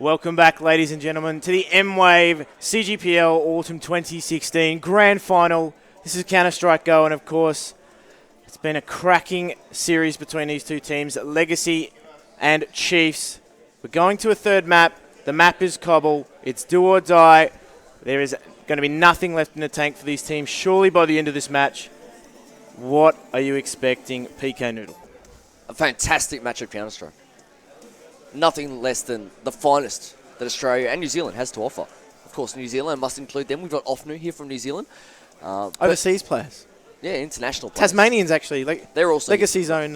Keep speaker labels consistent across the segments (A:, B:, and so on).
A: Welcome back, ladies and gentlemen, to the Mwave CGPL Autumn 2016 Grand Final. This is Counter-Strike Go, and of course, it's been a cracking series between these two teams, Legacy and Chiefs. We're going to a third map. The map is Cobble. It's do or die. There is going to be nothing left in the tank for these teams, surely by the end of this match. What are you expecting, PK Noodle?
B: A fantastic match of Counter-Strike. Nothing less than the finest that Australia and New Zealand has to offer. Of course, New Zealand must include them. We've got Ofnu here from New Zealand.
A: Overseas players.
B: Yeah, international players.
A: Tasmanians, actually.
B: They're also
A: Legacy's own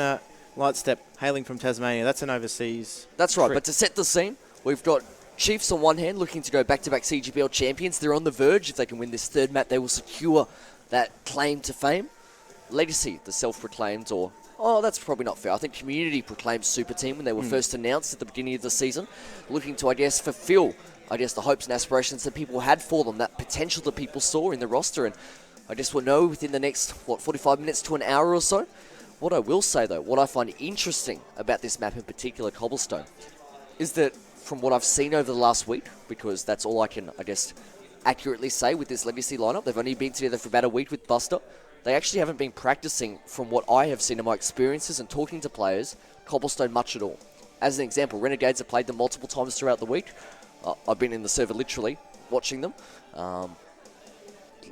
A: Lightstep, hailing from Tasmania. That's an overseas
B: That's right,
A: trip.
B: but to set the scene, we've got Chiefs on one hand looking to go back-to-back CGPL champions. They're on the verge. If they can win this third map, they will secure that claim to fame. Legacy, the self-proclaimed, or... oh, that's probably not fair. I think Community proclaimed Super Team when they were first announced at the beginning of the season, looking to, fulfill, the hopes and aspirations that people had for them, that potential that people saw in the roster, and we'll know within the next, 45 minutes to an hour or so. What I will say, though, what I find interesting about this map in particular, Cobblestone, is that from what I've seen over the last week, because that's all I can, accurately say with this Legacy lineup, they've only been together for about a week with Buster. They actually haven't been practicing, from what I have seen in my experiences and talking to players, Cobblestone much at all. As an example, Renegades have played them multiple times throughout the week. I've been in the server literally watching them.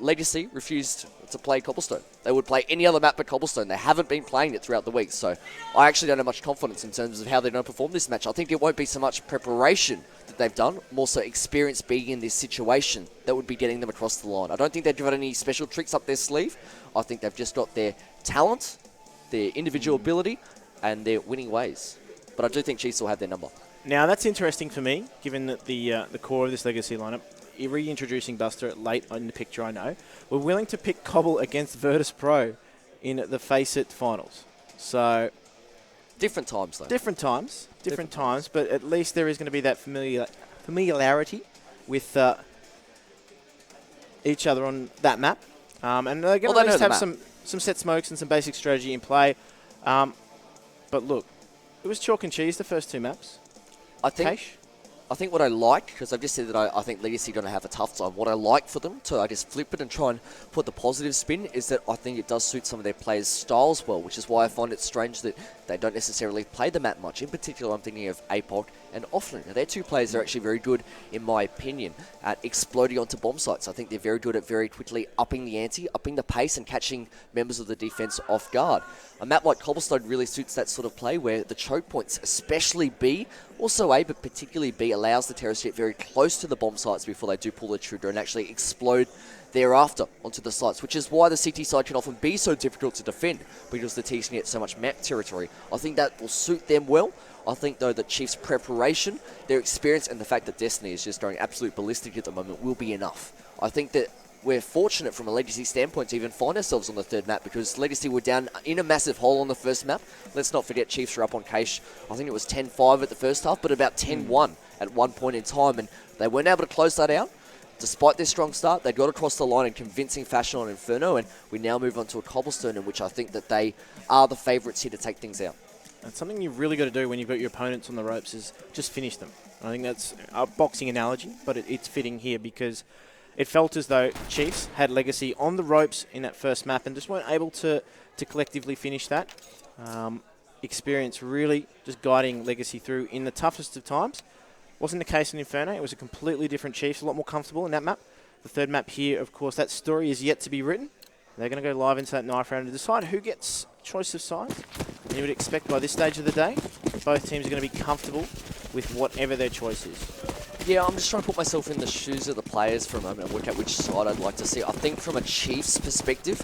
B: Legacy refused to play Cobblestone. They would play any other map but Cobblestone. They haven't been playing it throughout the week, so I actually don't have much confidence in terms of how they're going to perform this match. I think it won't be so much preparation that they've done, more so experience being in this situation that would be getting them across the line. I don't think they've got any special tricks up their sleeve. I think they've just got their talent, their individual ability, and their winning ways. But I do think Chiefs will have their number.
A: Now, that's interesting for me, given that the core of this Legacy lineup, reintroducing Buster late in the picture, I know, we're willing to pick Cobble against Virtus Pro in the Face It finals. So...
B: different times, though.
A: Different times, but at least there is going to be that familiarity with each other on that map. And they're going to at least have some set smokes and some basic strategy in play. But look, it was chalk and cheese the first two maps.
B: I think what I like, because I've just said that I think Legacy are going to have a tough time, what I like for them to flip it and try and put the positive spin is that I think it does suit some of their players' styles well, which is why I find it strange that they don't necessarily play the map much. In particular, I'm thinking of APOC and Ofnu. Now, they're two players that are actually very good, in my opinion, at exploding onto bomb sites. I think they're very good at very quickly upping the ante, upping the pace, and catching members of the defense off guard. A map like Cobblestone really suits that sort of play where the choke points, especially B, also A, but particularly B, allows the terrorists to get very close to the bomb sites before they do pull the trigger and actually explode thereafter onto the sites, which is why the CT side can often be so difficult to defend, because the T's can get so much map territory. I think that will suit them well. I think, though, that Chiefs' preparation, their experience, and the fact that Destiny is just going absolute ballistic at the moment will be enough. I think that we're fortunate from a Legacy standpoint to even find ourselves on the third map, because Legacy were down in a massive hole on the first map. Let's not forget Chiefs were up on Cache. I think it was 10-5 at the first half, but about 10-1 at one point in time, and they weren't able to close that out. Despite their strong start, they got across the line in convincing fashion on Inferno, and we now move on to a Cobblestone in which I think that they are the favourites here to take things out.
A: And something you've really got to do when you've got your opponents on the ropes is just finish them. I think that's a boxing analogy, but it's fitting here because it felt as though Chiefs had Legacy on the ropes in that first map and just weren't able to collectively finish that. Experience really just guiding Legacy through in the toughest of times. Wasn't the case in Inferno. It was a completely different Chiefs, a lot more comfortable in that map. The third map here, of course, that story is yet to be written. They're going to go live into that knife round to decide who gets choice of sides. And you would expect by this stage of the day, both teams are going to be comfortable with whatever their choice is.
B: Yeah, I'm just trying to put myself in the shoes of the players for a moment and work out which side I'd like to see. I think from a Chiefs perspective,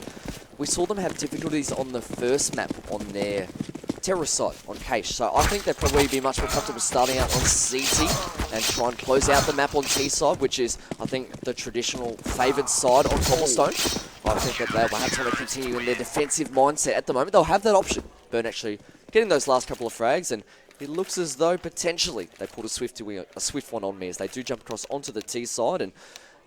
B: we saw them have difficulties on the first map on their terrorist side, on Cache. So I think they'd probably be much more comfortable starting out on CT and try and close out the map on T side, which is, I think, the traditional favoured side on Cobblestone. I think that they'll have to continue in their defensive mindset at the moment. They'll have that option. Burn actually getting those last couple of frags, and it looks as though potentially they pulled a swift one on me as they do jump across onto the T side. And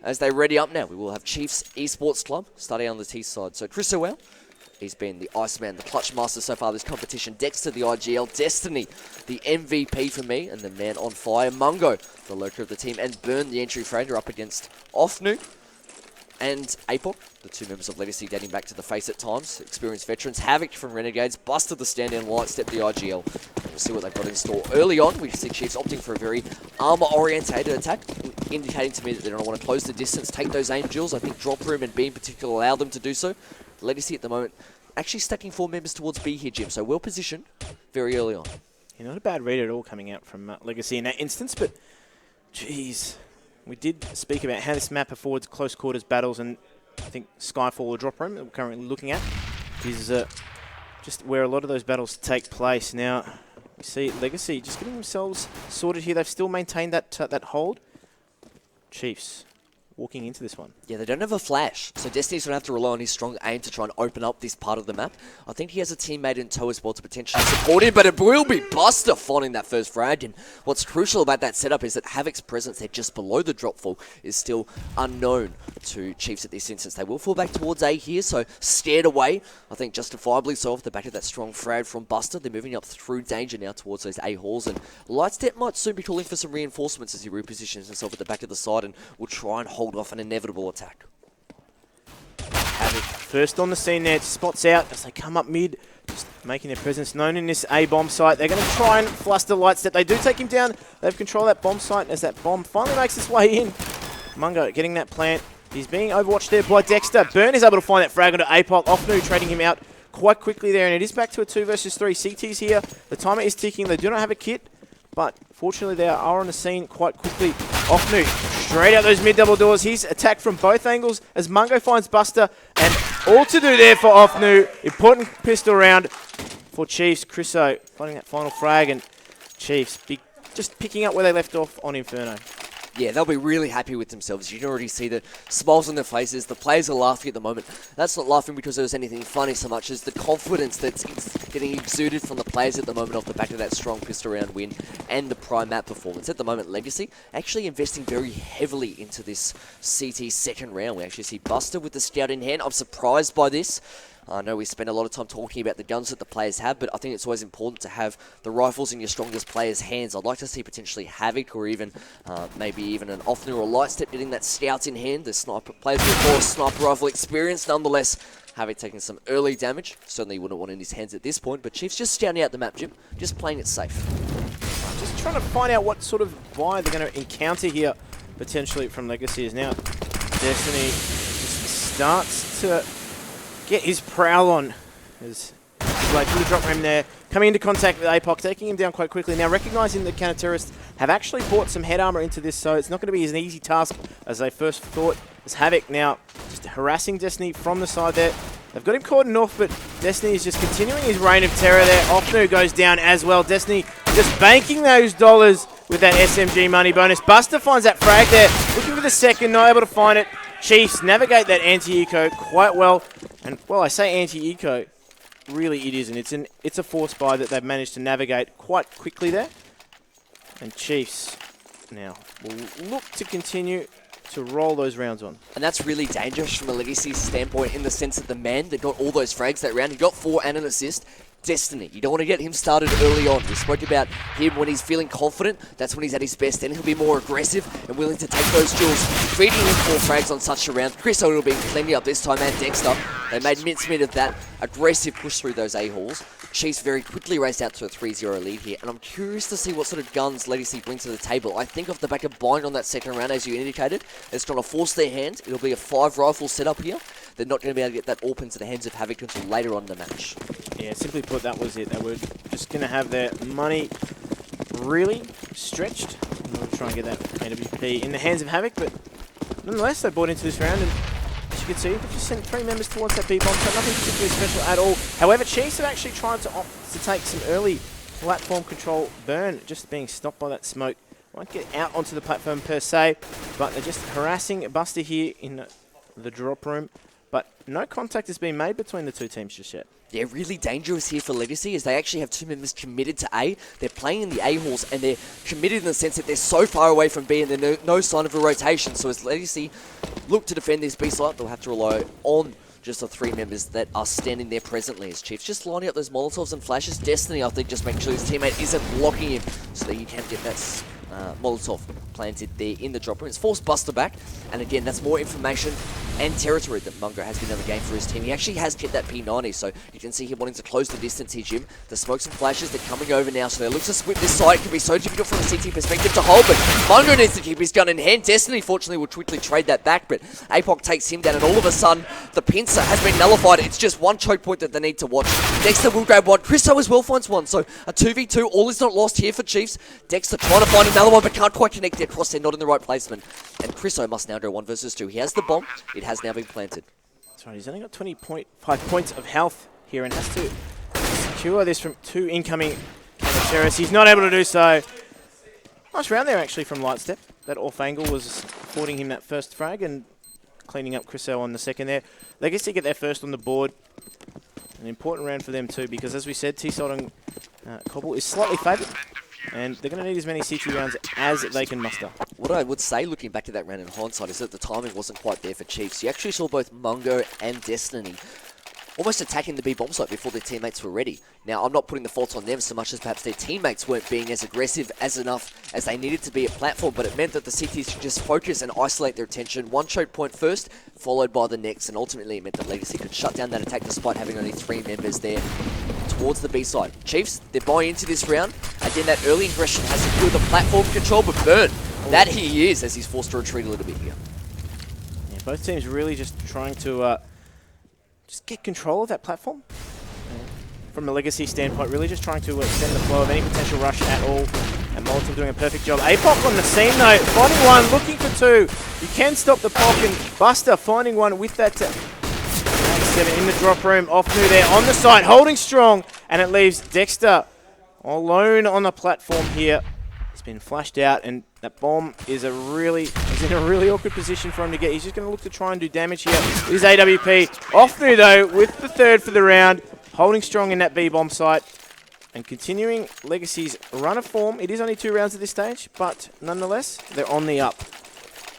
B: as they ready up now, we will have Chiefs Esports Club starting on the T side. So Chris Howell He's been the Iceman, the clutch master so far this competition. Dexter, the IGL. Destiny, the MVP for me. And the man on fire, Mungo, the lurker of the team. And Burn, the entry frander, up against Offnu and Apoc, the two members of Legacy dating back to the face at times. Experienced veterans. Havoc from Renegades. Busted the stand-down light step, the IGL. We'll see what they've got in store. Early on, we see Chiefs opting for a very armor-orientated attack, indicating to me that they don't want to close the distance, take those aim drills. I think drop room and B in particular allow them to do so. Legacy at the moment actually stacking 4 members towards B here, Jim, so well positioned very early on.
A: Yeah, not a bad read at all coming out from Legacy in that instance, but geez, we did speak about how this map affords close quarters battles, and I think Skyfall or Drop Room that we're currently looking at is just where a lot of those battles take place. Now, we see Legacy just getting themselves sorted here. They've still maintained that hold. Chiefs walking into this one.
B: Yeah, they don't have a flash, so Destiny's going to have to rely on his strong aim to try and open up this part of the map. I think he has a teammate in tow as well to potentially support him, but it will be Buster finding that first frag. And what's crucial about that setup is that Havoc's presence there just below the drop fall is still unknown to Chiefs at this instance. They will fall back towards A here, so scared away, I think justifiably so, off the back of that strong frag from Buster. They're moving up through danger now towards those A halls, and Lightstep might soon be calling for some reinforcements as he repositions himself at the back of the side and will try and hold off an inevitable attack.
A: Havoc first on the scene there, spots out as they come up mid, just making their presence known in this A bomb site. They're going to try and fluster Lightstep. They do take him down. They've controlled that bomb site as that bomb finally makes its way in. Mungo getting that plant. He's being overwatched there by Dexter. Burn is able to find that frag onto Apoc. Offnu trading him out quite quickly there, and it is back to a 2 versus 3. CT's here. The timer is ticking. They do not have a kit, but fortunately they are on the scene quite quickly. Offnu straight out those mid double doors. He's attacked from both angles as Mungo finds Buster, and all to do there for Offnu. Important pistol round for Chiefs. Chriso finding that final frag, and Chiefs just picking up where they left off on Inferno.
B: Yeah, they'll be really happy with themselves. You can already see the smiles on their faces. The players are laughing at the moment. That's not laughing because there was anything funny so much as the confidence that's getting exuded from the players at the moment off the back of that strong pistol round win and the prime map performance. At the moment, Legacy actually investing very heavily into this CT second round. We actually see Buster with the scout in hand. I'm surprised by this. I know we spend a lot of time talking about the guns that the players have, but I think it's always important to have the rifles in your strongest players' hands. I'd like to see potentially Havoc or even maybe even an Offner or Lightstep getting that scout in hand. The sniper players with more sniper rifle experience. Nonetheless, Havoc taking some early damage. Certainly wouldn't want in his hands at this point, but Chiefs just scouting out the map, Jim. Just playing it safe.
A: Just trying to find out what sort of buy they're going to encounter here, potentially from Legacy, is now Destiny just starts to get his prowl on as he's like through the drop room there, coming into contact with Apoc, taking him down quite quickly. Now recognizing the counter-terrorists have actually brought some head armor into this, so it's not going to be an easy task as they first thought. As Havoc now just harassing Destiny from the side there. They've got him cordoned off, but Destiny is just continuing his reign of terror there. Offnu goes down as well. Destiny just banking those dollars with that SMG money bonus. Buster finds that frag there, looking for the second, not able to find it. Chiefs navigate that anti-eco quite well. And, well, I say anti-eco, really it isn't. It's a force buy that they've managed to navigate quite quickly there. And Chiefs now will look to continue to roll those rounds on.
B: And that's really dangerous from a Legacy standpoint in the sense that the man that got all those frags that round, he got 4 and an assist. Destiny. You don't want to get him started early on. We spoke about him when he's feeling confident. That's when he's at his best. Then he'll be more aggressive and willing to take those duels. Feeding him 4 frags on such a round. Chris will be plenty up this time, and Dexter. They made mincemeat of that. Aggressive push through those A-halls. Chiefs very quickly raced out to a 3-0 lead here, and I'm curious to see what sort of guns Legacy bring to the table. I think off the back of Bind on that second round, as you indicated, it's going to force their hand. It'll be a 5-rifle setup here. They're not going to be able to get that AWP into the hands of Havoc until later on in the match.
A: Yeah, simply put, that was it. They were just going to have their money really stretched in order to try and get that AWP in the hands of Havoc, but nonetheless, they bought into this round, and as you can see, they've just sent 3 members towards that B-bomb, so nothing particularly special at all. However, Chiefs have actually tried to opt to take some early platform control. Burn just being stopped by that smoke. Won't get out onto the platform per se, but they're just harassing Buster here in the drop room. But no contact has been made between the two teams just yet.
B: Yeah, really dangerous here for Legacy as they actually have 2 members committed to A. They're playing in the A-halls and they're committed in the sense that they're so far away from B and there's no sign of a rotation. So as Legacy look to defend this B site, they'll have to rely on just the 3 members that are standing there presently as Chiefs just lining up those Molotovs and flashes. Destiny, I think, just making sure his teammate isn't blocking him so that you can get that Molotov planted there in the drop room. It's forced Buster back, and again, that's more information and territory that Mungo has been able to gain for his team. He actually has hit that P90, so you can see him wanting to close the distance here, Jim. The smokes and flashes, they're coming over now, so they look to split this side. It can be so difficult from a CT perspective to hold, but Mungo needs to keep his gun in hand. Destiny, fortunately, will quickly trade that back, but APOC takes him down, and all of a sudden, the pincer has been nullified. It's just one choke point that they need to watch. Dexter will grab one. Christo as well finds one, so a 2v2. All is not lost here for Chiefs. Dexter trying to find another one, but can't quite connect it across there, not in the right placement. And Christo must now go 1 versus 2. He has the bomb. It has now been planted.
A: That's right, he's only got 20.5 points of health here and has to secure this from 2 incoming Canateris. He's not able to do so. Nice round there actually from Lightstep. That off angle was affording him that first frag and cleaning up Chriso on the second there. Legacy get their first on the board. An important round for them too, because as we said, T-Sod and Cobble is slightly favoured, and they're going to need as many CT rounds as they can muster.
B: What I would say, looking back at that round in hindsight, is that the timing wasn't quite there for Chiefs. You actually saw both Mungo and Destiny almost attacking the B bomb site before their teammates were ready. Now, I'm not putting the fault on them so much as perhaps their teammates weren't being as aggressive as enough as they needed to be at platform, but it meant that the CTs should just focus and isolate their attention. One choke point first, followed by the next, and ultimately it meant that Legacy could shut down that attack despite having only 3 members there towards the B side. Chiefs, they're buying into this round. Again, that early aggression has secured the platform control, but Burn, that he is, as he's forced to retreat a little bit here.
A: Yeah, both teams really just trying to just get control of that platform. From a Legacy standpoint, really just trying to extend the flow of any potential rush at all. And Molotov doing a perfect job. APOC on the scene though, finding one, looking for 2. You can stop the POC, and Buster finding one with that 7 in the drop room. Off new there on the site, holding strong, and it leaves Dexter alone on the platform here. It's been flashed out, and that bomb is in a really awkward position for him to get. He's just going to look to try and do damage here with his AWP. Off new though with the 3rd for the round, holding strong in that B bomb site and continuing Legacy's run of form. It is only 2 rounds at this stage, but nonetheless, they're on the up.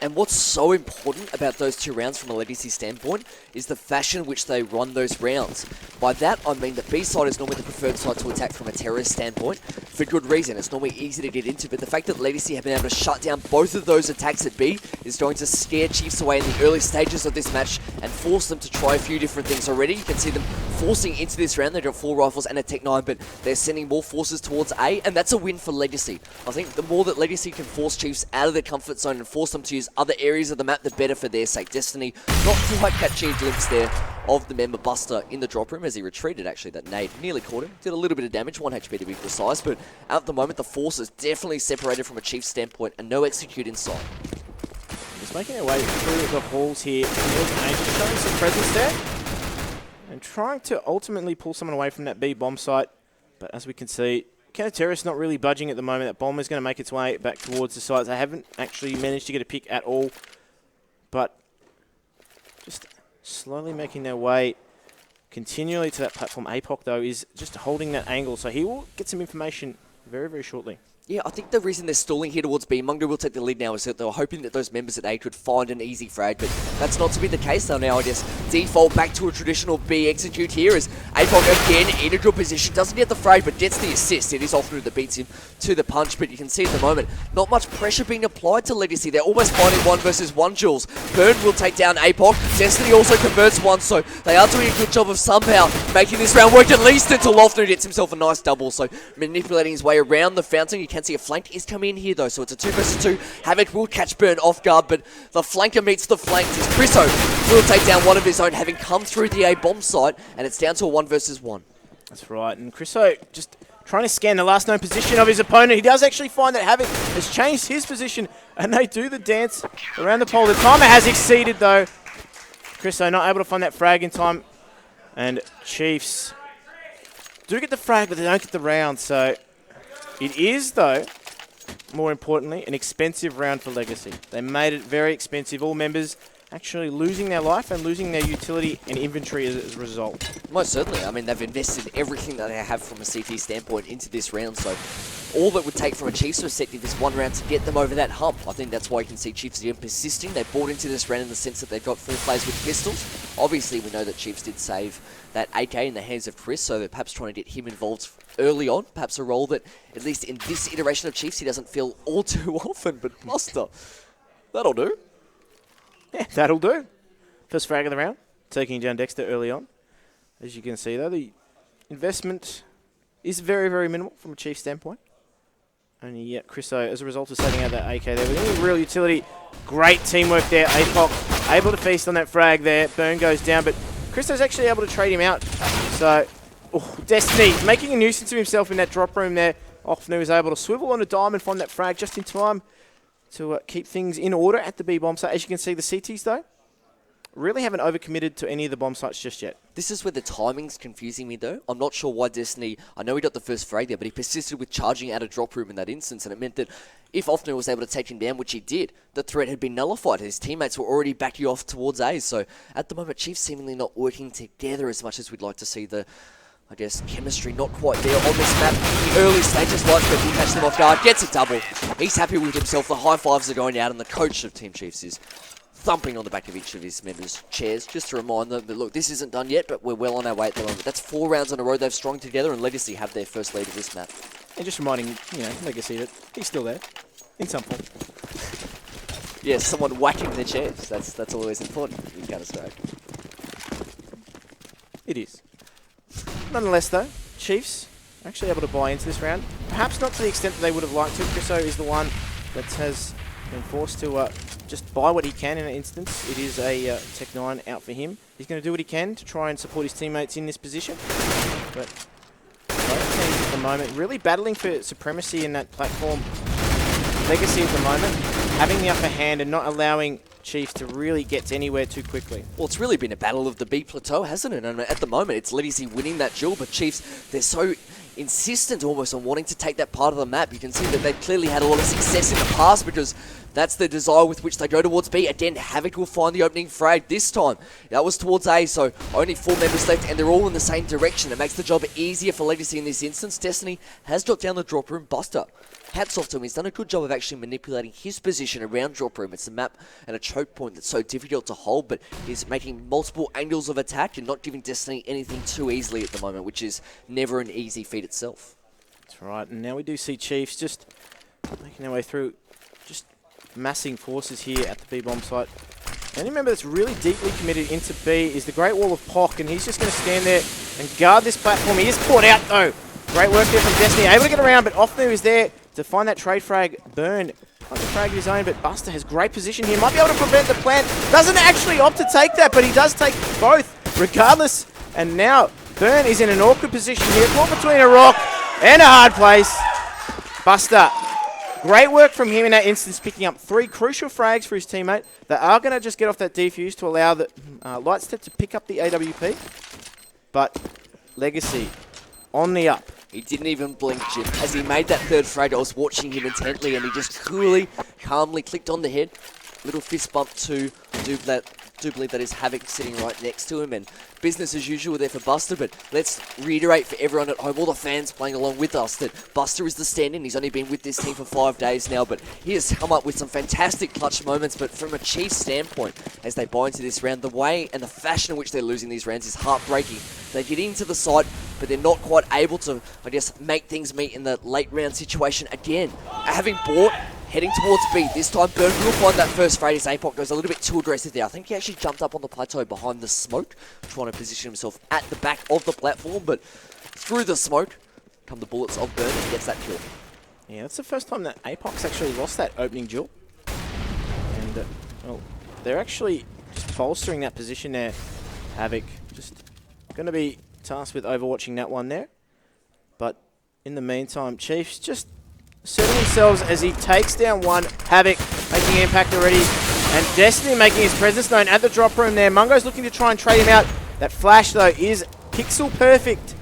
B: And what's so important about those 2 rounds from a Legacy standpoint is the fashion in which they run those rounds. By that, I mean the B side is normally the preferred side to attack from a terrorist standpoint, for good reason. It's normally easy to get into, but the fact that Legacy have been able to shut down both of those attacks at B is going to scare Chiefs away in the early stages of this match and force them to try a few different things already. You can see them forcing into this round. They've got 4 rifles and a Tech 9, but they're sending more forces towards A, and that's a win for Legacy. I think the more that Legacy can force Chiefs out of their comfort zone and force them to use other areas of the map, the better for their sake. Destiny not quite catching a glimpse there of the member Buster in the drop room as he retreated. Actually, that nade nearly caught him. Did a little bit of damage, 1 HP to be precise, but at the moment the force is definitely separated from a Chiefs standpoint and no execute inside.
A: Just making their way through the halls here. Angel showing some presence there and trying to ultimately pull someone away from that B bomb site. But as we can see, Canateris not really budging at the moment. That bomb is going to make its way back towards the sites. They haven't actually managed to get a pick at all, but just slowly making their way continually to that platform. APOC, though, is just holding that angle, so he will get some information very, very shortly.
B: Yeah, I think the reason they're stalling here towards B, Mungo will take the lead now, is that they were hoping that those members at A could find an easy frag, but that's not to be the case. They'll now, I guess, default back to a traditional B execute here as APOC again in a good position. Doesn't get the frag, but gets the assist. It is Offner that beats him to the punch, but you can see at the moment, not much pressure being applied to Legacy. They're almost finding 1 versus 1 duels. Burn will take down APOC. Destiny also converts 1, so they are doing a good job of somehow making this round work, at least until Offner gets himself a nice double, so manipulating his way around the fountain. You can see a flank is coming in here though, so it's a 2 versus 2. Havoc will catch Burn off guard, but the flanker meets the flanked as Chriso will take down one of his own, having come through the A bomb site, and it's down to a 1 versus 1.
A: That's right, and Chriso just trying to scan the last known position of his opponent. He does actually find that Havoc has changed his position, and they do the dance around the pole. The timer has exceeded though. Chriso not able to find that frag in time, and Chiefs do get the frag, but they don't get the round, so it is, though, more importantly, an expensive round for Legacy. They made it very expensive. All members actually losing their life and losing their utility and inventory as a result.
B: Most certainly. I mean, they've invested everything that they have from a CT standpoint into this round, so all that would take from a Chiefs perspective is one round to get them over that hump. I think that's why you can see Chiefs again persisting. They bought into this round in the sense that they've got 4 players with pistols. Obviously, we know that Chiefs did save that AK in the hands of Chris, so they're perhaps trying to get him involved early on. Perhaps a role that, at least in this iteration of Chiefs, he doesn't feel all too often. But Buster, that'll do.
A: Yeah, that'll do. First frag of the round, taking down Dexter early on. As you can see, though, the investment is very, very minimal from a Chiefs standpoint. Only yet Chriso, as a result of setting out that AK there with any real utility. Great teamwork there. APOC able to feast on that frag there. Burn goes down, but Chriso's actually able to trade him out. So, Destiny making a nuisance of himself in that drop room there. Offnu is able to swivel on a diamond, find that frag just in time to keep things in order at the B bomb site. As you can see, the CTs, though, really haven't overcommitted to any of the bomb sites just yet.
B: This is where the timing's confusing me, though. I'm not sure why Destiny... I know he got the first frag there, but he persisted with charging out a drop room in that instance, and it meant that if Offner was able to take him down, which he did, the threat had been nullified. His teammates were already backing off towards A, so at the moment, Chiefs seemingly not working together as much as we'd like to see the... I guess, chemistry not quite there on this map. In the early stages, Lightspeed will catch them off guard, gets a double. He's happy with himself, the high fives are going out, and the coach of Team Chiefs is thumping on the back of each of his members' chairs, just to remind them that, look, this isn't done yet, but we're well on our way at the moment. That's 4 rounds in a row they've strung together, and Legacy have their first lead of this map.
A: And just reminding, Legacy that he's still there, in some form.
B: Yeah, someone whacking their chairs. That's always important in Counter-Strike.
A: It is. Nonetheless, though, Chiefs are actually able to buy into this round. Perhaps not to the extent that they would have liked to. Chriso is the one that has been forced to just buy what he can in an instance. It is a Tech 9 out for him. He's going to do what he can to try and support his teammates in this position. But both teams at the moment really battling for supremacy in that platform. Legacy at the moment having the upper hand and not allowing Chiefs to really get anywhere too quickly.
B: Well, it's really been a battle of the B plateau, hasn't it? And at the moment, it's Legacy winning that duel, but Chiefs, they're so insistent almost on wanting to take that part of the map. You can see that they've clearly had a lot of success in the past because that's the desire with which they go towards B. Again, Havoc will find the opening frag this time. That was towards A, so only 4 members left, and they're all in the same direction. It makes the job easier for Legacy in this instance. Destiny has dropped down the drop room. Buster, hats off to him. He's done a good job of actually manipulating his position around drop room. It's a map and a choke point that's so difficult to hold, but he's making multiple angles of attack and not giving Destiny anything too easily at the moment, which is never an easy feat itself.
A: That's right, and now we do see Chiefs just making their way through, just massing forces here at the B bomb site. And remember that's really deeply committed into B is the Great Wall of Pock, and he's just going to stand there and guard this platform. He is caught out though. Great work there from Destiny, able to get around, but Offnu is there to find that trade frag. Burn on the frag of his own, but Buster has great position here. Might be able to prevent the plant. Doesn't actually opt to take that, but he does take both regardless. And now Burn is in an awkward position here, caught between a rock and a hard place. Buster, great work from him in that instance, picking up 3 crucial frags for his teammate. They are going to just get off that defuse to allow the Lightstep to pick up the AWP. But Legacy on the up.
B: He didn't even blink, Jim. As he made that 3rd frag, I was watching him intently, and he just coolly, calmly clicked on the head. Little fist bump to do believe that is Havoc sitting right next to him, and business as usual there for Buster, but let's reiterate for everyone at home, all the fans playing along with us, that Buster is the stand-in. He's only been with this team for 5 days now, but he has come up with some fantastic clutch moments. But from a Chiefs standpoint, as they buy into this round, the way and the fashion in which they're losing these rounds is heartbreaking. They get into the site, but they're not quite able to, I guess, make things meet in the late round situation again. Having bought, heading towards B. This time, Burn will find that first frag as APOC goes a little bit too aggressive there. I think he actually jumped up on the plateau behind the smoke, trying to position himself at the back of the platform, but through the smoke come the bullets of Burn and gets that kill.
A: Yeah, that's the first time that APOC's actually lost that opening duel. And, well, they're actually just bolstering that position there. Havoc just going to be tasked with overwatching that one there. But in the meantime, Chiefs just setting themselves as he takes down one. Havoc making impact already, and Destiny making his presence known at the drop room there. Mungo's looking to try and trade him out. That flash though is pixel perfect,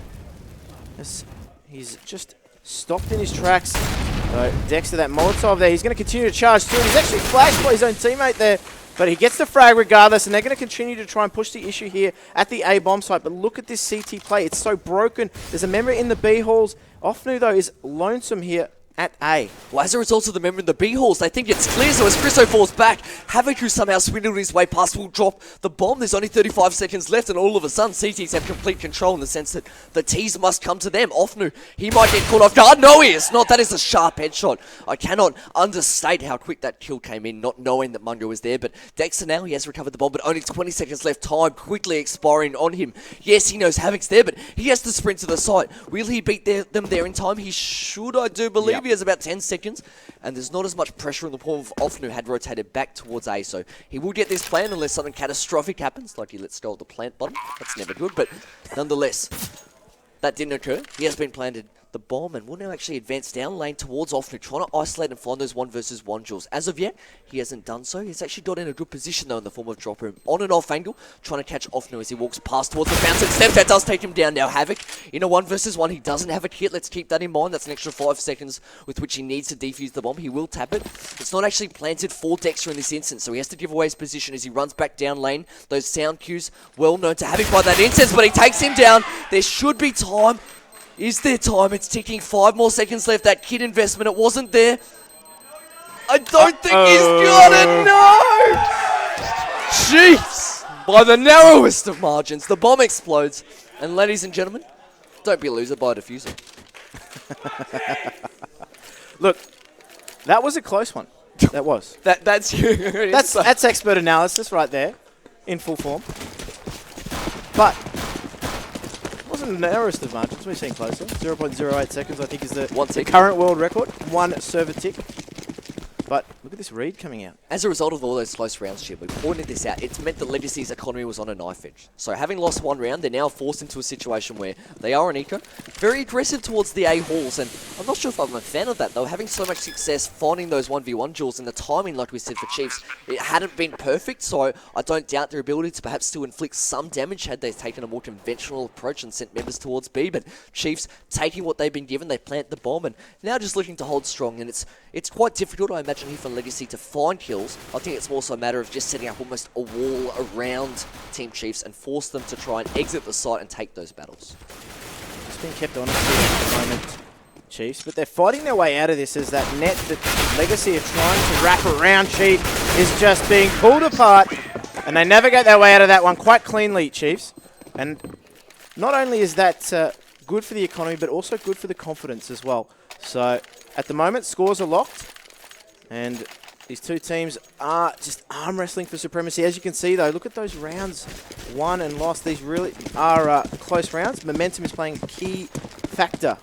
A: as he's just stopped in his tracks. So Dexter, that Molotov there, he's going to continue to charge through, and he's actually flashed by his own teammate there. But he gets the frag regardless, and they're going to continue to try and push the issue here at the A bomb site. But look at this CT play. It's so broken. There's a member in the B halls. Offnu, though, is lonesome here at A.
B: Well, as a result of the member in the B halls, they think it's clear, so as Chriso falls back, Havoc, who somehow swindled his way past, will drop the bomb. There's only 35 seconds left, and all of a sudden, CTs have complete control in the sense that the T's must come to them. Offnu, he might get caught off guard. No, he is not. That is a sharp headshot. I cannot understate how quick that kill came in, not knowing that Mungo was there, but Dexter now, he has recovered the bomb, but only 20 seconds left, time quickly expiring on him. Yes, he knows Havoc's there, but he has to sprint to the site. Will he beat them there in time? He should, I do believe. Yep. He has about 10 seconds, and there's not as much pressure in the form of Offnu had rotated back towards A, so he will get this plan unless something catastrophic happens, like he lets go of the plant button. That's never good, but nonetheless, that didn't occur. He has been planted the bomb and will now actually advance down lane towards Offnu, trying to isolate and find those 1 versus 1 duels. As of yet, he hasn't done so. He's actually got in a good position though in the form of drop room on and off angle, trying to catch Offnu as he walks past towards the bounce and step. That does take him down now. Havoc in a 1 versus 1. He doesn't have a kit. Let's keep that in mind. That's an extra 5 seconds with which he needs to defuse the bomb. He will tap it. It's not actually planted for Dexter in this instance, so he has to give away his position as he runs back down lane. Those sound cues well known to Havoc by that instance, but he takes him down. There should be time. Is there time? It's ticking. 5 more seconds left. That kit investment, it wasn't there. I don't think he's got it. No! Chiefs, by the narrowest of margins, the bomb explodes. And ladies and gentlemen, don't be a loser, buy a diffuser. Look,
A: that was a close one. That was.
B: That's you.
A: That's expert analysis right there, in full form. But wasn't the narrowest of margins. We've seen closer. 0.08 seconds, I think, is the current world record. 1 server tick. But look at this read coming out.
B: As a result of all those close rounds, Chip, we pointed this out. It's meant that Legacy's economy was on a knife edge. So having lost 1 round, they're now forced into a situation where they are an eco, very aggressive towards the A halls, and I'm not sure if I'm a fan of that. They were having so much success finding those 1v1 duels, and the timing, like we said for Chiefs, it hadn't been perfect, so I don't doubt their ability to perhaps still inflict some damage had they taken a more conventional approach and sent members towards B, but Chiefs taking what they've been given, they plant the bomb, and now just looking to hold strong, and it's quite difficult, I imagine, here for Legacy to find kills. I think it's more so a matter of just setting up almost a wall around Team Chiefs and force them to try and exit the site and take those battles.
A: It's been kept honest here at the moment, Chiefs, but they're fighting their way out of this as that net that Legacy are trying to wrap around Chief is just being pulled apart, and they navigate their way out of that one quite cleanly, Chiefs. And not only is that good for the economy, but also good for the confidence as well. So at the moment, scores are locked, and these two teams are just arm wrestling for supremacy. As you can see, though, look at those rounds won and lost. These really are close rounds. Momentum is playing a key factor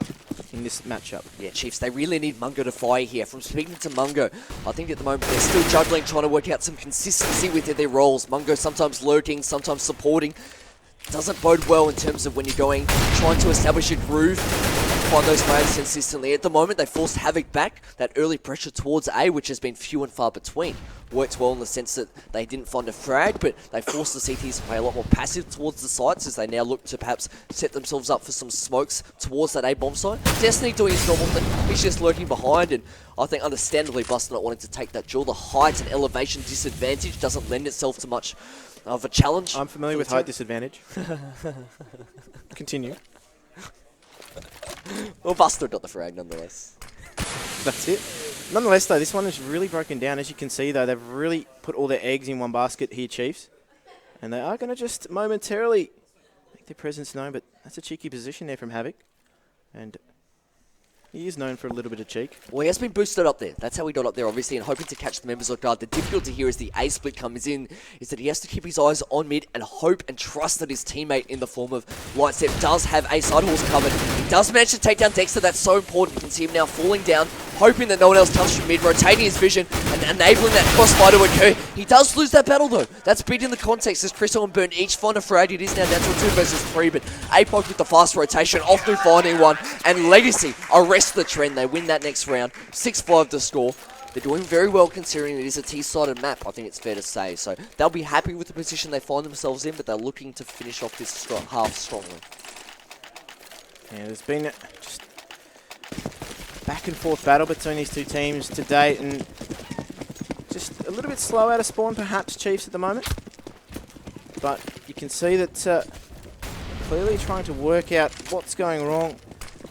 A: in this matchup.
B: Yeah, Chiefs, they really need Mungo to fire here. From speaking to Mungo, I think at the moment they're still juggling, trying to work out some consistency with their roles. Mungo sometimes lurking, sometimes supporting. Doesn't bode well in terms of when you're trying to establish a groove, find those frags consistently. At the moment, they forced Havoc back. That early pressure towards A, which has been few and far between, worked well in the sense that they didn't find a frag, but they forced the CTs to play a lot more passive towards the sites as they now look to perhaps set themselves up for some smokes towards that A bomb site. Destiny doing his normal thing. He's just lurking behind, and I think understandably Buster not wanting to take that duel. The height and elevation disadvantage doesn't lend itself to much of a challenge.
A: I'm familiar with height disadvantage. Continue.
B: Well, Buster got the frag nonetheless.
A: That's it. Nonetheless, though, this one is really broken down. As you can see, though, they've really put all their eggs in one basket here, Chiefs. And they are going to just momentarily make their presence known, but that's a cheeky position there from Havoc. And he is known for a little bit of cheek.
B: Well, he has been boosted up there. That's how he got up there, obviously, and hoping to catch the members off guard. The difficulty here as the A split comes in is that he has to keep his eyes on mid and hope and trust that his teammate in the form of Lightstep does have A side halls covered. He does manage to take down Dexter. That's so important. You can see him now falling down, hoping that no one else comes from mid, rotating his vision and enabling that crossfire to occur. He does lose that battle, though. That's big in the context as Chriso and Burn each find a frag. It is now down to 2 versus 3, but APOC with the fast rotation, Offnu finding one, and Legacy arrest the trend. They win that next round, 6-5 to score. They're doing very well considering it is a T-sided map, I think it's fair to say. So they'll be happy with the position they find themselves in, but they're looking to finish off this half strongly.
A: Yeah, there's been just back and forth battle between these two teams to date, and just a little bit slow out of spawn, perhaps, Chiefs at the moment. But you can see that clearly trying to work out what's going wrong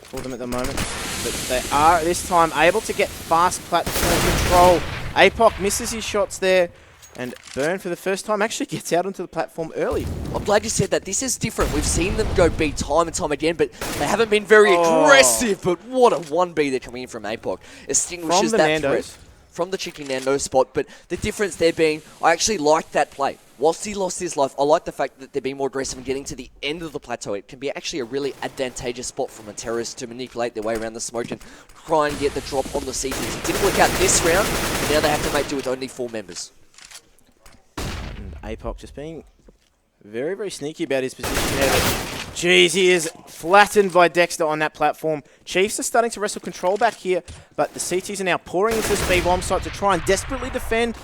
A: for them at the moment. But they are, this time, able to get fast platform control. APOC misses his shots there. And Burn, for the first time, actually gets out onto the platform early.
B: I'm glad you said that. This is different. We've seen them go B time and time again, but they haven't been very aggressive. But what a 1B they're coming in from APOC. Extinguishes that threat from the cheeky Nando spot. But the difference there being, I actually like that play. Whilst he lost his life, I like the fact that they're being more aggressive and getting to the end of the plateau. It can be actually a really advantageous spot from a terrorist to manipulate their way around the smoke and try and get the drop on the CTs. It didn't work out this round, and now they have to make do with only 4 members.
A: APOC just being very, very sneaky about his position there. Jeez, he is flattened by Dexter on that platform. Chiefs are starting to wrestle control back here, but the CTs are now pouring into this B bomb site to try and desperately defend.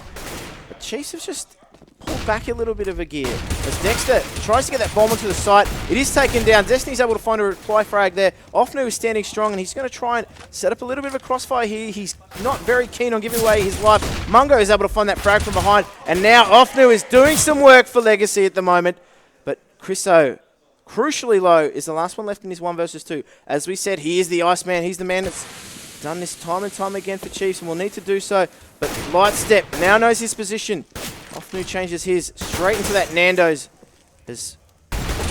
A: But Chiefs have just pulled back a little bit of a gear. As Dexter tries to get that bomb onto the site, it is taken down. Destiny's able to find a reply frag there. Offnu is standing strong, and he's going to try and set up a little bit of a crossfire here. He's not very keen on giving away his life. Mungo is able to find that frag from behind, and now Offnu is doing some work for Legacy at the moment. But Chriso, crucially low, is the last one left in his 1 versus 2. As we said, he is the Iceman. He's the man that's done this time and time again for Chiefs, and will need to do so. But Lightstep now knows his position. Offnu changes his straight into that Nando's. As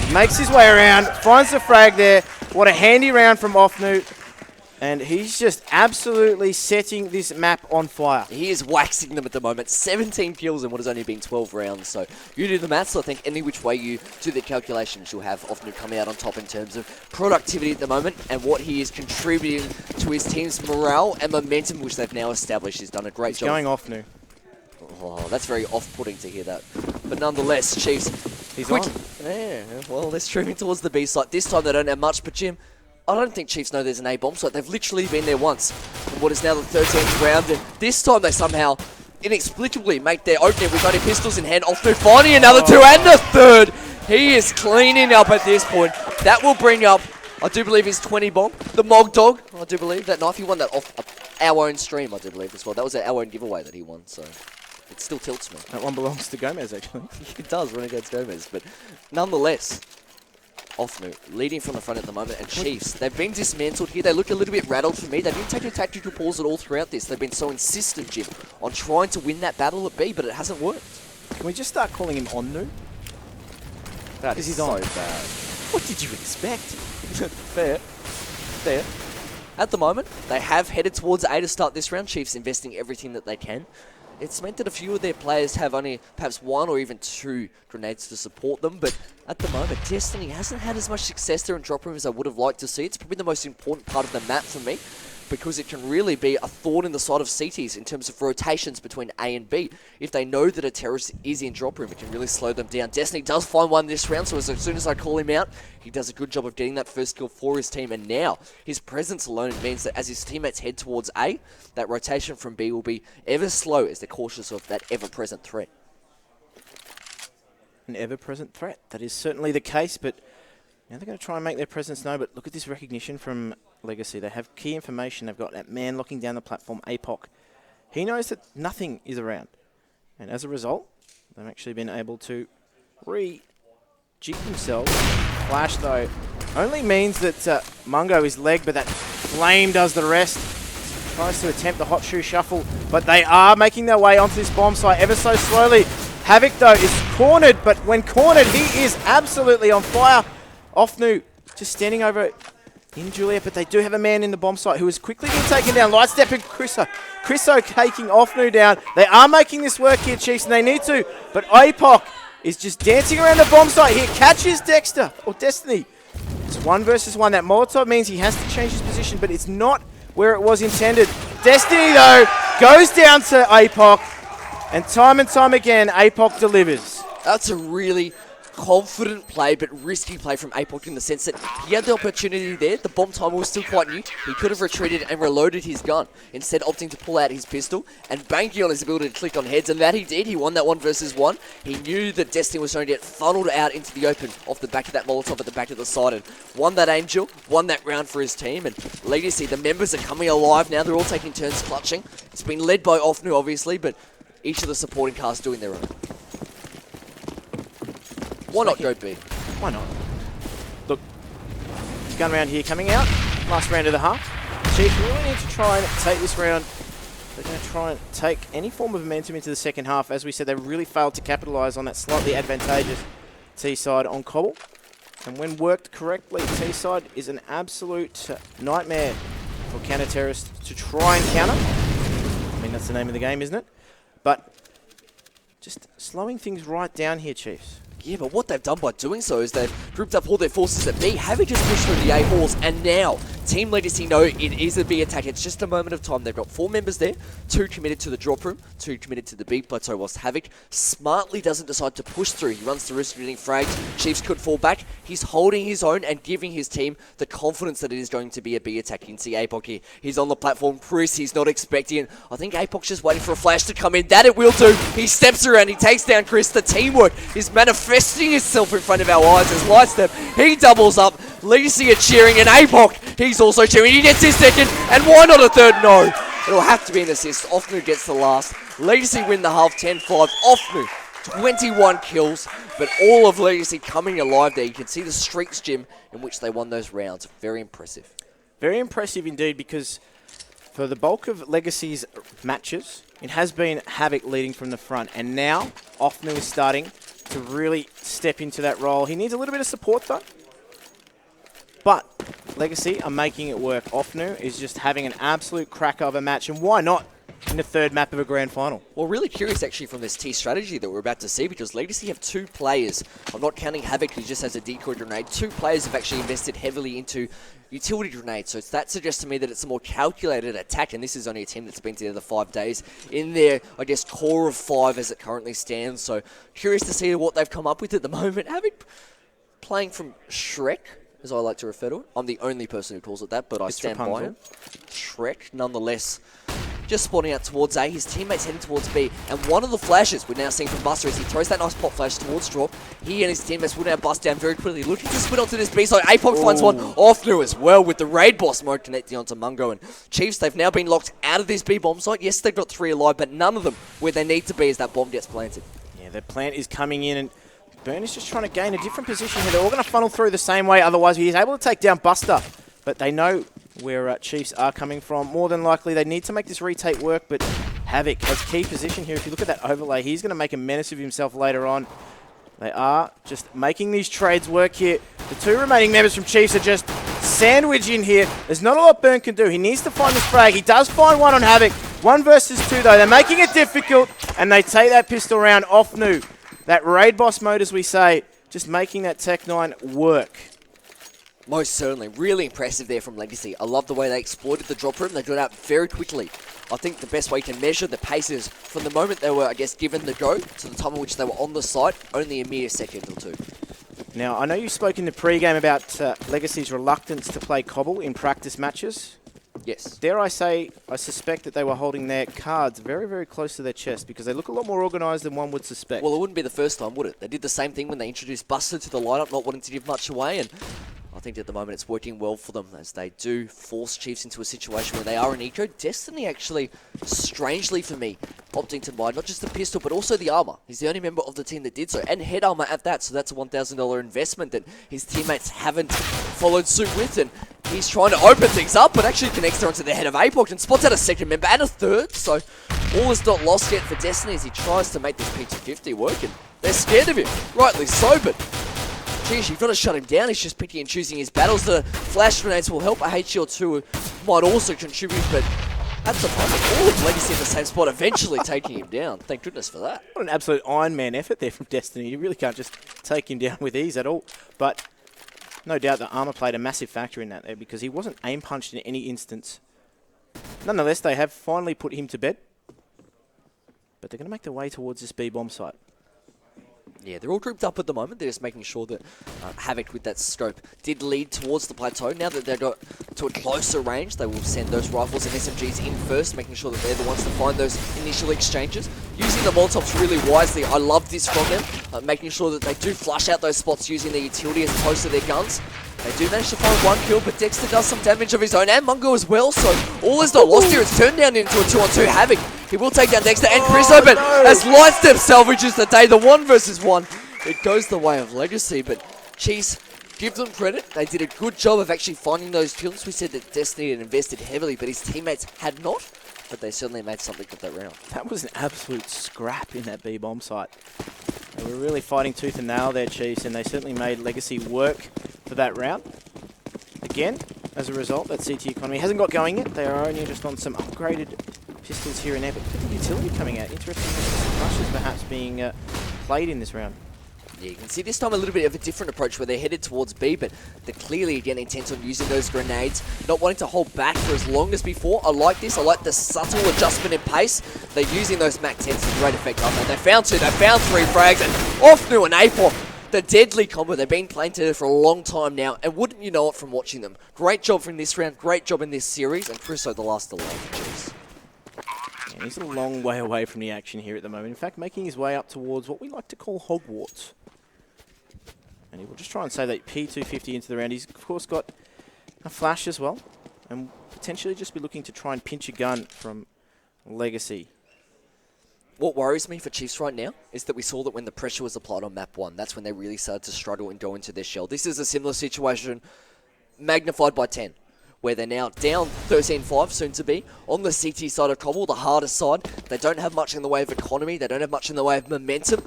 A: he makes his way around, finds the frag there. What a handy round from Offnu. And he's just absolutely setting this map on fire.
B: He is waxing them at the moment. 17 kills in what has only been 12 rounds. So you do the maths. I think any which way you do the calculations, you'll have Offnu coming out on top in terms of productivity at the moment and what he is contributing to his team's morale and momentum, which they've now established. He's done a great job.
A: Going Offnu.
B: Oh, that's very off-putting to hear that. But nonetheless, Chiefs.
A: He's on.
B: Yeah, well, they're streaming towards the B site. This time they don't have much, but Jim, I don't think Chiefs know there's an A bomb site. They've literally been there once in what is now the 13th round, and this time they somehow inexplicably make their opening with only pistols in hand. Offnu finding another 2 and a 3rd. He is cleaning up at this point. That will bring up, I do believe, his 20 bomb. The Mog Dog, I do believe. That knife, he won that off our own stream, I do believe, as well. That was our own giveaway that he won, so it still tilts me.
A: That one belongs to Gomez, actually.
B: It does, Renegade's Gomez, but nonetheless, Offnu leading from the front at the moment, and Chiefs, they've been dismantled here. They look a little bit rattled for me. They didn't take a tactical pause at all throughout this. They've been so insistent, Jim, on trying to win that battle at B, but it hasn't worked.
A: Can we just start calling him Onnu?
B: That is so bad.
A: What did you expect?
B: Fair. Fair. At the moment, they have headed towards A to start this round. Chiefs investing everything that they can. It's meant that a few of their players have only perhaps 1 or even 2 grenades to support them, but at the moment, Destiny hasn't had as much success there in drop room as I would have liked to see. It's probably the most important part of the map for me, because it can really be a thorn in the side of CTs in terms of rotations between A and B. If they know that a terrorist is in drop room, it can really slow them down. Destiny does find one this round, so as soon as I call him out, he does a good job of getting that first kill for his team, and now his presence alone means that as his teammates head towards A, that rotation from B will be ever slow as they're cautious of that ever-present threat.
A: An ever-present threat. That is certainly the case, but now they're going to try and make their presence known. But look at this recognition from Legacy. They have key information. They've got that man locking down the platform, APOC. He knows that nothing is around. And as a result, they've actually been able to re-jig themselves. Flash, though, only means that Mungo is legged, but that Flame does the rest. Tries to attempt the hot shoe shuffle, but they are making their way onto this bomb site ever so slowly. Havoc, though, is cornered, but when cornered, he is absolutely on fire. Offnu just standing over in Juliet, but they do have a man in the bomb site who is quickly being taken down. Lightstep and Chriso. Chriso taking Offnu down. They are making this work here, Chiefs, and they need to, but APOC is just dancing around the bomb site here. Catches Dexter, or Destiny. It's 1 versus 1. That Molotov means he has to change his position, but it's not where it was intended. Destiny, though, goes down to APOC, and time again, APOC delivers.
B: That's a really confident play, but risky play from APOC in the sense that he had the opportunity there. The bomb timer was still quite new. He could have retreated and reloaded his gun, instead opting to pull out his pistol and banking on his ability to click on heads, and that he did. He won that 1 versus 1. He knew that Destiny was going to get funneled out into the open off the back of that Molotov at the back of the side, and won that Angel, won that round for his team. And Legacy, the members are coming alive now. They're all taking turns clutching. It's been led by Offnu, obviously, but each of the supporting cars doing their own. Why not go B?
A: Why not? Look, gun round here coming out. Last round of the half. Chiefs really need to try and take this round. They're going to try and take any form of momentum into the second half. As we said, they really failed to capitalise on that slightly advantageous T-side on Cobble. And when worked correctly, T-side is an absolute nightmare for counter-terrorists to try and counter. I mean, that's the name of the game, isn't it? But just slowing things right down here, Chiefs.
B: Yeah, but what they've done by doing so is they've grouped up all their forces at B, having just pushed through the A halls, and now Team Legacy know it is a B attack. It's just a moment of time. They've got 4 members there, 2 committed to the drop room, 2 committed to the B plateau, whilst Havoc smartly doesn't decide to push through. He runs the risk of getting fragged. Chiefs could fall back. He's holding his own and giving his team the confidence that it is going to be a B attack. You can see APOC here. He's on the platform. Chris, he's not expecting it. I think APOC's just waiting for a flash to come in. That it will do. He steps around. He takes down Chris. The teamwork is manifesting itself in front of our eyes as Lightstep. He doubles up. Legacy are cheering, and APOC, he's also cheering. He gets his second, and why not a third? No. It'll have to be an assist. Offnu gets the last. Legacy win the half 10-5. Offnu, 21 kills, but all of Legacy coming alive there. You can see the streaks, Jim, in which they won those rounds. Very impressive.
A: Very impressive indeed, because for the bulk of Legacy's matches, it has been Havoc leading from the front, and now Offnu is starting to really step into that role. He needs a little bit of support though. But Legacy are making it work. Offnu is just having an absolute cracker of a match, and why not in the third map of a grand final?
B: Well, really curious actually from this T strategy that we're about to see, because Legacy have 2 players. I'm not counting Havoc, who just has a decoy grenade. 2 players have actually invested heavily into utility grenades, so that suggests to me that it's a more calculated attack, and this is only a team that's been together 5 days in their, I guess, core of 5 as it currently stands. So curious to see what they've come up with at the moment. Havoc playing from Shrek, as I like to refer to it. I'm the only person who calls it that, but I stand by him. Shrek, nonetheless. Just spawning out towards A, his teammates heading towards B, and one of the flashes we're now seeing from Buster as he throws that nice pop flash towards drop. He and his teammates will now bust down very quickly, looking to split onto this B side. APOC finds one off through as well with the raid boss mode connecting onto Mungo. And Chiefs, they've now been locked out of this B bomb site. Yes, they've got 3 alive, but none of them where they need to be as that bomb gets planted.
A: Yeah, their plant is coming in, and Burn is just trying to gain a different position here. They're all going to funnel through the same way, otherwise he's able to take down Buster. But they know where Chiefs are coming from. More than likely, they need to make this retake work, but Havoc has key position here. If you look at that overlay, he's going to make a menace of himself later on. They are just making these trades work here. The 2 remaining members from Chiefs are just sandwiched in here. There's not a lot Burn can do. He needs to find this frag. He does find one on Havoc. 1 versus 2, though. They're making it difficult, and they take that pistol round off Nu. That raid boss mode, as we say, just making that Tech-9 work.
B: Most certainly. Really impressive there from Legacy. I love the way they exploited the drop room. They got out very quickly. I think the best way to measure the pace is from the moment they were, I guess, given the go to the time in which they were on the site, only a mere second or 2.
A: Now, I know you spoke in the pre-game about Legacy's reluctance to play Cobble in practice matches.
B: Yes.
A: Dare I say, I suspect that they were holding their cards very, very close to their chest, because they look a lot more organised than one would suspect.
B: Well, it wouldn't be the first time, would it? They did the same thing when they introduced Buster to the lineup, not wanting to give much away, and I think at the moment it's working well for them as they do force Chiefs into a situation where they are an eco. Destiny actually, strangely for me, opting to buy not just the pistol but also the armor. He's the only member of the team that did so, and head armor at that, so that's a $1,000 investment that his teammates haven't followed suit with, and he's trying to open things up, but actually connects there onto the head of APOC and spots out a second member and a third, so all is not lost yet for Destiny as he tries to make this P250 work, and they're scared of him, rightly so, but geez, you've got to shut him down. He's just picking and choosing his battles. The flash grenades will help. A HL2 might also contribute, but at the moment, all of Legacy in the same spot, eventually taking him down. Thank goodness for that.
A: What an absolute Iron Man effort there from Destiny. You really can't just take him down with ease at all. But no doubt the armor played a massive factor in that there, because he wasn't aim punched in any instance. Nonetheless, they have finally put him to bed. But they're going to make their way towards this B bomb site.
B: Yeah, they're all grouped up at the moment. They're just making sure that Havoc with that scope did lead towards the plateau. Now that they've got to a closer range, they will send those rifles and SMGs in first, making sure that they're the ones to find those initial exchanges. Using the Molotovs really wisely. I love this from them, making sure that they do flush out those spots using their utility as opposed to their guns. They do manage to find 1 kill, but Dexter does some damage of his own, and Mungo as well, so all is not lost here. It's turned down into a 2-on-2. Havoc He will take down Dexter and Chris Open as Lightstep salvages the day. The 1 versus 1. It goes the way of Legacy, but Chiefs, give them credit. They did a good job of actually finding those kills. We said that Destiny had invested heavily, but his teammates had not. But they certainly made something of that round.
A: That was an absolute scrap in that B bomb site. They were really fighting tooth and nail there, Chiefs, and they certainly made Legacy work for that round. Again, as a result, that CT economy hasn't got going yet. They are only just on some upgraded pistols here and there, but look at the utility coming out. Interesting some rushes perhaps being played in this round.
B: Yeah, you can see this time a little bit of a different approach where they're headed towards B, but they're clearly again intent on using those grenades, not wanting to hold back for as long as before. I like this. I like the subtle adjustment in pace. They're using those Mac 10s to great effect, aren't they? They found 2, they found 3 frags, and off new an APOP. The deadly combo. They've been playing together for a long time now, and wouldn't you know it from watching them. Great job from this round, great job in this series, and Chriso the last alive. Cheers.
A: Yeah, he's a long way away from the action here at the moment. In fact, making his way up towards what we like to call Hogwarts. And he will just try and save that P250 into the round. He's, of course, got a flash as well. And potentially just be looking to try and pinch a gun from Legacy.
B: What worries me for Chiefs right now is that we saw that when the pressure was applied on map 1, that's when they really started to struggle and go into their shell. This is a similar situation magnified by 10, where they're now down 13-5, soon to be, on the CT side of Cobble, the hardest side. They don't have much in the way of economy. They don't have much in the way of momentum.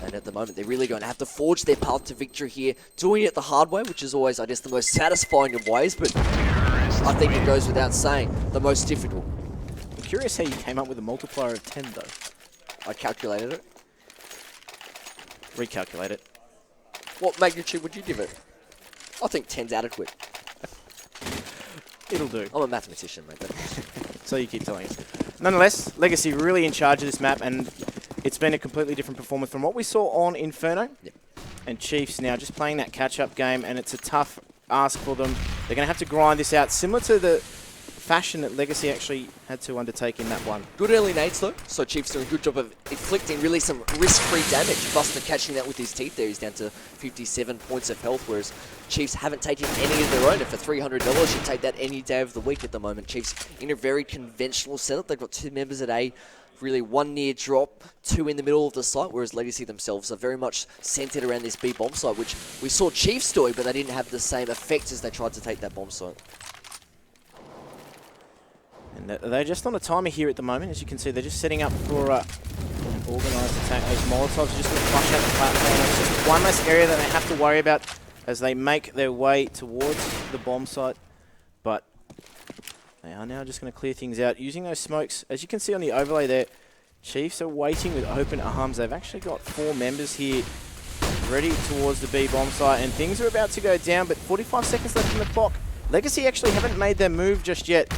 B: And at the moment, they're really going to have to forge their path to victory here, doing it the hard way, which is always, I guess, the most satisfying of ways, but I think it goes without saying, the most difficult.
A: I'm curious how you came up with a multiplier of 10, though.
B: I calculated it.
A: Recalculate it.
B: What magnitude would you give it? I think 10's adequate.
A: It'll do.
B: I'm a mathematician, mate.
A: So you keep telling us. Nonetheless, Legacy really in charge of this map, and it's been a completely different performance from what we saw on Inferno.
B: Yep.
A: And Chiefs now just playing that catch-up game, and it's a tough ask for them. They're going to have to grind this out, similar to the fashion that Legacy actually had to undertake in that one.
B: Good early nades, though, so Chiefs doing a good job of inflicting really some risk-free damage. Buster catching that with his teeth there. He's down to 57 points of health, whereas Chiefs haven't taken any of their own. And for $300, you take that any day of the week at the moment. Chiefs in a very conventional setup. They've got 2 members at A, really 1 near drop, 2 in the middle of the site, whereas Legacy themselves are very much centered around this B bomb site, which we saw Chiefs doing, but they didn't have the same effect as they tried to take that bomb site.
A: And they're just on a timer here at the moment. As you can see, they're just setting up for an organised attack. Those Molotovs are just going to flush out the platform. It's just one less area that they have to worry about as they make their way towards the bomb site. But they are now just going to clear things out using those smokes. As you can see on the overlay there, Chiefs are waiting with open arms. They've actually got 4 members here ready towards the B bomb site, and things are about to go down, but 45 seconds left on the clock. Legacy actually haven't made their move just yet,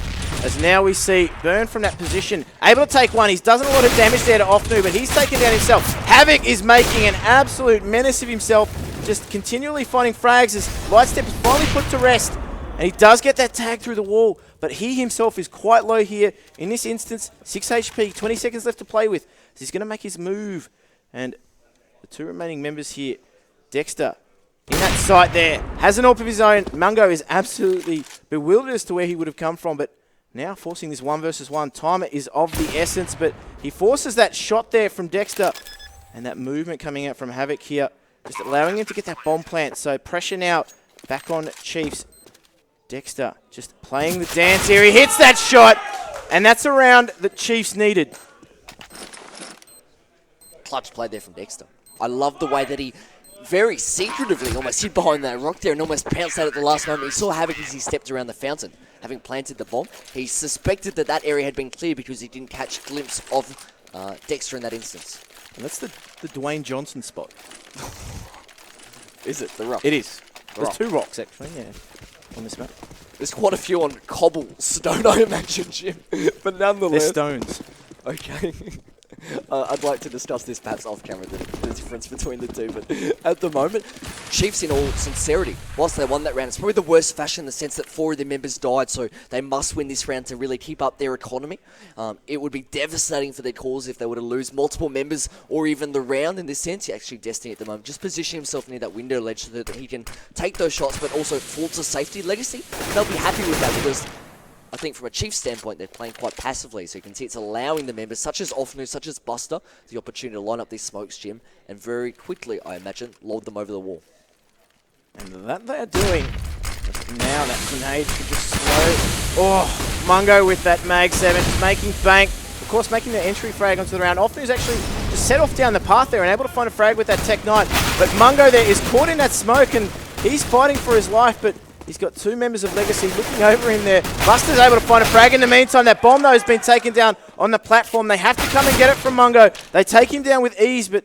A: as now we see Burn from that position, able to take one. He's done a lot of damage there to Offnu, but he's taken down himself. Havoc is making an absolute menace of himself, just continually finding frags as Lightstep is finally put to rest. And he does get that tag through the wall, but he himself is quite low here. In this instance, 6 HP, 20 seconds left to play with. So he's going to make his move. And the 2 remaining members here, Dexter, in that site there, has an AWP of his own. Mungo is absolutely bewildered as to where he would have come from, but now forcing this 1 versus 1. Timer is of the essence, but he forces that shot there from Dexter. And that movement coming out from Havoc here, just allowing him to get that bomb plant. So pressure now back on Chiefs. Dexter just playing the dance here. He hits that shot, and that's a round that Chiefs needed.
B: Clutch play there from Dexter. I love the way that he very secretively almost hid behind that rock there and almost pounced out at the last moment. He saw Havoc as he stepped around the fountain, having planted the bomb. He suspected that that area had been clear because he didn't catch a glimpse of Dexter in that instance.
A: And that's the Dwayne Johnson spot.
B: Is it? The rock?
A: It is. There's
B: Rock.
A: 2 rocks, actually, yeah, on this map.
B: There's quite a few on cobblestone, I imagine, Jim. But
A: They're
B: nonetheless...
A: stones.
B: Okay. I'd like to discuss this perhaps off camera, the difference between the two, but at the moment, Chiefs, in all sincerity, whilst they won that round, it's probably the worst fashion in the sense that 4 of their members died, so they must win this round to really keep up their economy. It would be devastating for their cause if they were to lose multiple members or even the round in this sense. Actually, Destiny at the moment just position himself near that window ledge so that he can take those shots but also fall to safety. Legacy, they'll be happy with that because I think from a Chiefs standpoint, they're playing quite passively. So you can see it's allowing the members, such as Offnu, such as Buster, the opportunity to line up these smokes, Jim, and very quickly, I imagine, load them over the wall.
A: And that they're doing. Now that grenade could just slow. Oh, Mungo with that Mag 7, just making bank. Of course, making the entry frag onto the round. Offnu's actually just set off down the path there and able to find a frag with that Tech 9. But Mungo there is caught in that smoke and he's fighting for his life, but he's got two members of Legacy looking over him there. Buster's able to find a frag in the meantime. That bomb, though, has been taken down on the platform. They have to come and get it from Mungo. They take him down with ease, but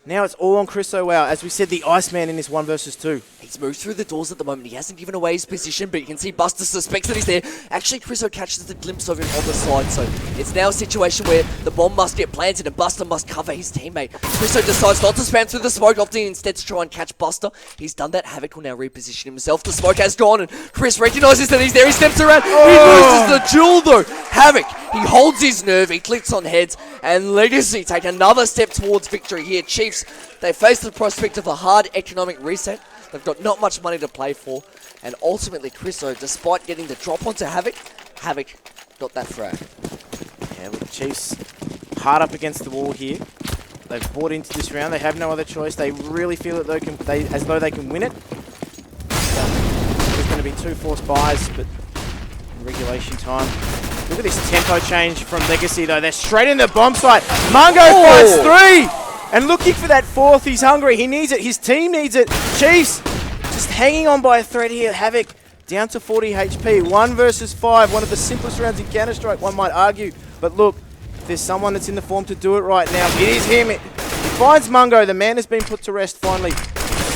A: now it's all on Chris O'Wow. As we said, the Iceman in this 1 versus 2.
B: He's moved through the doors at the moment. He hasn't given away his position, but you can see Buster suspects that he's there. Actually, Chris O catches a glimpse of him on the side, so it's now a situation where the bomb must get planted and Buster must cover his teammate. Chris O decides not to spam through the smoke, opting instead to try and catch Buster. He's done that. Havoc will now reposition himself. The smoke has gone, and Chris recognizes that he's there. He steps around.
A: Oh.
B: He loses the duel, though. Havoc, he holds his nerve. He clicks on heads, and Legacy take another step towards victory here. Chiefs, they face the prospect of a hard economic reset. They've got not much money to play for. And ultimately, Chris O, despite getting the drop onto Havoc, Havoc got that frag.
A: Yeah, with the Chiefs hard up against the wall here. They've bought into this round. They have no other choice. They really feel that as though they can win it. There's going to be 2 forced buys, but in regulation time. Look at this tempo change from Legacy, though. They're straight in the bomb site. Mungo finds 3! And looking for that 4th, he's hungry. He needs it. His team needs it. Chiefs just hanging on by a thread here. Havoc down to 40 HP. 1 versus 5. One of the simplest rounds in Counter-Strike, one might argue. But look, if there's someone that's in the form to do it right now, it is him. He finds Mungo. The man has been put to rest finally.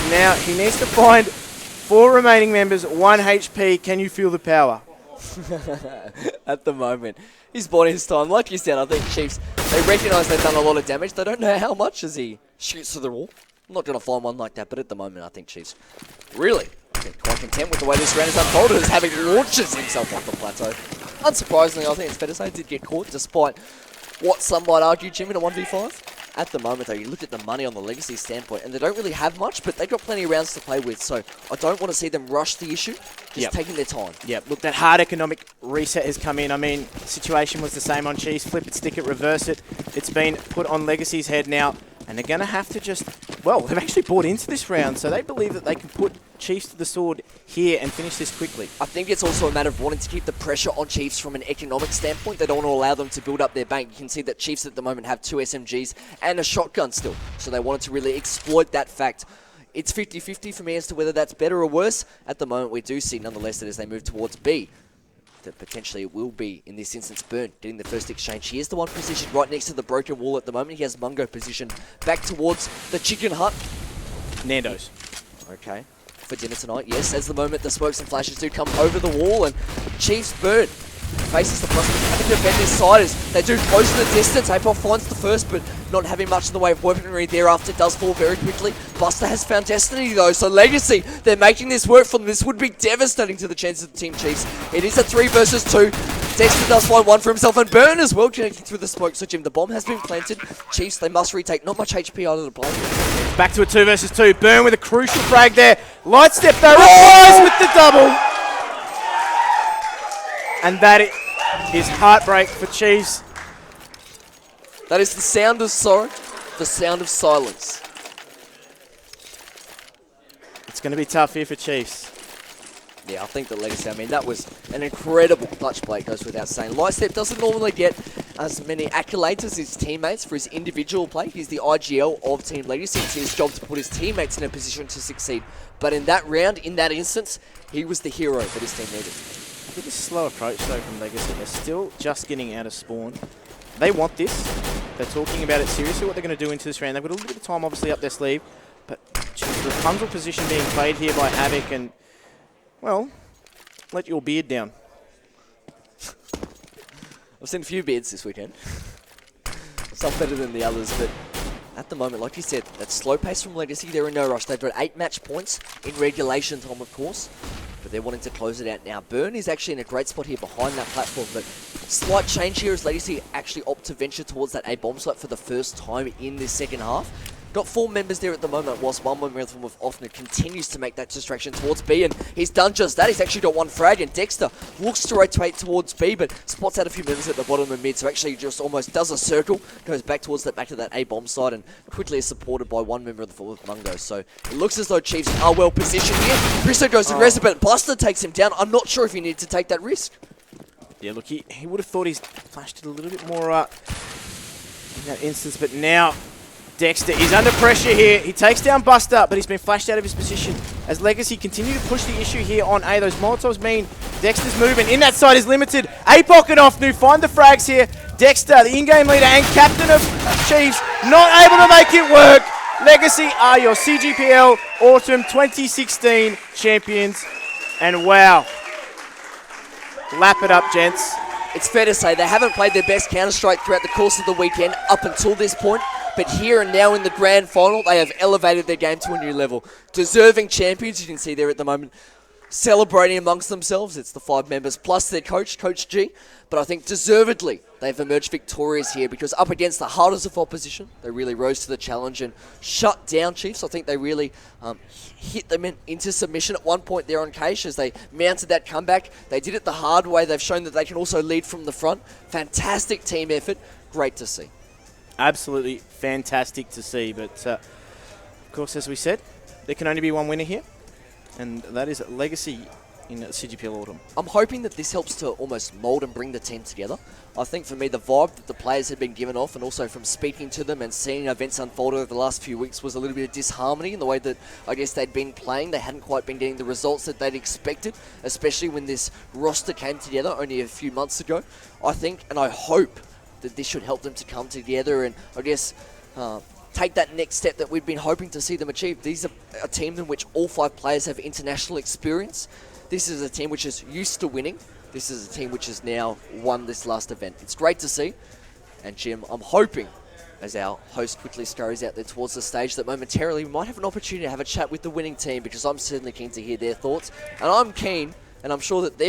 A: Now he needs to find 4 remaining members. 1 HP. Can you feel the power?
B: At the moment, he's bought his time. Like you said, I think Chiefs, they recognise they've done a lot of damage. They don't know how much as he shoots through the wall. I'm not going to find one like that, but at the moment, I think Chiefs really, I think, quite content with the way this round is unfolded, as having launches himself off the plateau. Unsurprisingly, I think it's fair to say, did get caught, despite what some might argue, Jim, in a 1v5. At the moment, though, you look at the money on the Legacy standpoint, and they don't really have much, but they've got plenty of rounds to play with, so I don't want to see them rush the issue, just taking their time.
A: Yep, look, that hard economic reset has come in. I mean, the situation was the same on Chiefs. Flip it, stick it, reverse it. It's been put on Legacy's head now, and they're going to have to just, well, they've actually bought into this round, so they believe that they can put Chiefs to the sword here and finish this quickly.
B: I think it's also a matter of wanting to keep the pressure on Chiefs from an economic standpoint. They don't want to allow them to build up their bank. You can see that Chiefs at the moment have 2 SMGs and a shotgun still. So they wanted to really exploit that fact. It's 50-50 for me as to whether that's better or worse. At the moment, we do see, nonetheless, that as they move towards B, that potentially it will be, in this instance, Burn getting the first exchange. He is the one positioned right next to the broken wall at the moment. He has Mungo positioned back towards the chicken hut.
A: Nando's.
B: Okay. For dinner tonight, yes. As the moment the smokes and flashes do come over the wall, and Chiefs Bird faces the prospect of having to defend his side as they do close to the distance. Apol finds the first, but not having much in the way of weaponry thereafter. Does fall very quickly. Buster has found Destiny, though, so Legacy, they're making this work for them. This would be devastating to the chances of the Team Chiefs. It is a 3 versus 2. Dexter does find 1 for himself, and Burn as well, connecting through the smoke. So, Jim, the bomb has been planted. Chiefs, they must retake. Not much HP out of the play.
A: Back to a 2 versus 2. Burn with a crucial frag there. Light step though, replies with the double. And that is heartbreak for Chiefs.
B: That is the sound of sorrow, the sound of silence.
A: It's going to be tough here for Chiefs.
B: Yeah, I think the Legacy, I mean, that was an incredible clutch play, goes without saying. Lightstep doesn't normally get as many accolades as his teammates for his individual play. He's the IGL of Team Legacy. It's his job to put his teammates in a position to succeed. But in that round, in that instance, he was the hero that his team needed.
A: Look at this slow approach, though, from Legacy. They're still just getting out of spawn. They want this. They're talking about it seriously, what they're going to do into this round. They've got a little bit of time, obviously, up their sleeve. But geez, the Rapunzel position being played here by Havoc and, well, let your beard down.
B: I've seen a few beards this weekend. Some better than the others, but at the moment, like you said, that slow pace from Legacy, they're in no rush. They've got 8 match points in regulation time, of course, but they're wanting to close it out now. Burn is actually in a great spot here behind that platform, but slight change here as Legacy actually opt to venture towards that A bomb site for the first time in this second half. Got 4 members there at the moment, whilst one member of Offner continues to make that distraction towards B, and he's done just that. He's actually got 1 frag, and Dexter looks to rotate towards B, but spots out a few members at the bottom of mid, so actually just almost does a circle, goes back towards that, back to that A bomb side, and quickly is supported by 1 member of the full with Mungo. So it looks as though Chiefs are well positioned here. Bristow goes aggressive, but Buster takes him down. I'm not sure if he needed to take that risk.
A: Yeah, look, he would have thought he's flashed it a little bit more in that instance, but now Dexter is under pressure here. He takes down Buster, but he's been flashed out of his position as Legacy continue to push the issue here on A. Those Molotovs mean Dexter's movement in that side is limited. A-Pock and Offnu find the frags here. Dexter, the in-game leader and captain of Chiefs, not able to make it work. Legacy are your CGPL Autumn 2016 champions. And wow. Lap it up, gents.
B: It's fair to say they haven't played their best Counter-Strike throughout the course of the weekend up until this point, but here and now in the grand final, they have elevated their game to a new level. Deserving champions, you can see there at the moment, celebrating amongst themselves. It's the 5 members plus their coach, Coach G. But I think deservedly, they've emerged victorious here because up against the hardest of opposition, they really rose to the challenge and shut down Chiefs. I think they really hit them into submission at one point there on Cage as they mounted that comeback. They did it the hard way. They've shown that they can also lead from the front. Fantastic team effort. Great to see.
A: Absolutely fantastic to see. But, of course, as we said, there can only be one winner here, and that is Legacy in CGPL Autumn.
B: I'm hoping that this helps to almost mould and bring the team together. I think for me the vibe that the players had been given off, and also from speaking to them and seeing events unfold over the last few weeks, was a little bit of disharmony in the way that I guess they'd been playing. They hadn't quite been getting the results that they'd expected, especially when this roster came together only a few months ago. I think and I hope that this should help them to come together and I guess take that next step that we've been hoping to see them achieve. These are a team in which all 5 players have international experience. This is a team which is used to winning. This is a team which has now won this last event. It's great to see. And Jim, I'm hoping, as our host quickly scurries out there towards the stage, that momentarily we might have an opportunity to have a chat with the winning team, because I'm certainly keen to hear their thoughts. And I'm keen, and I'm sure that they're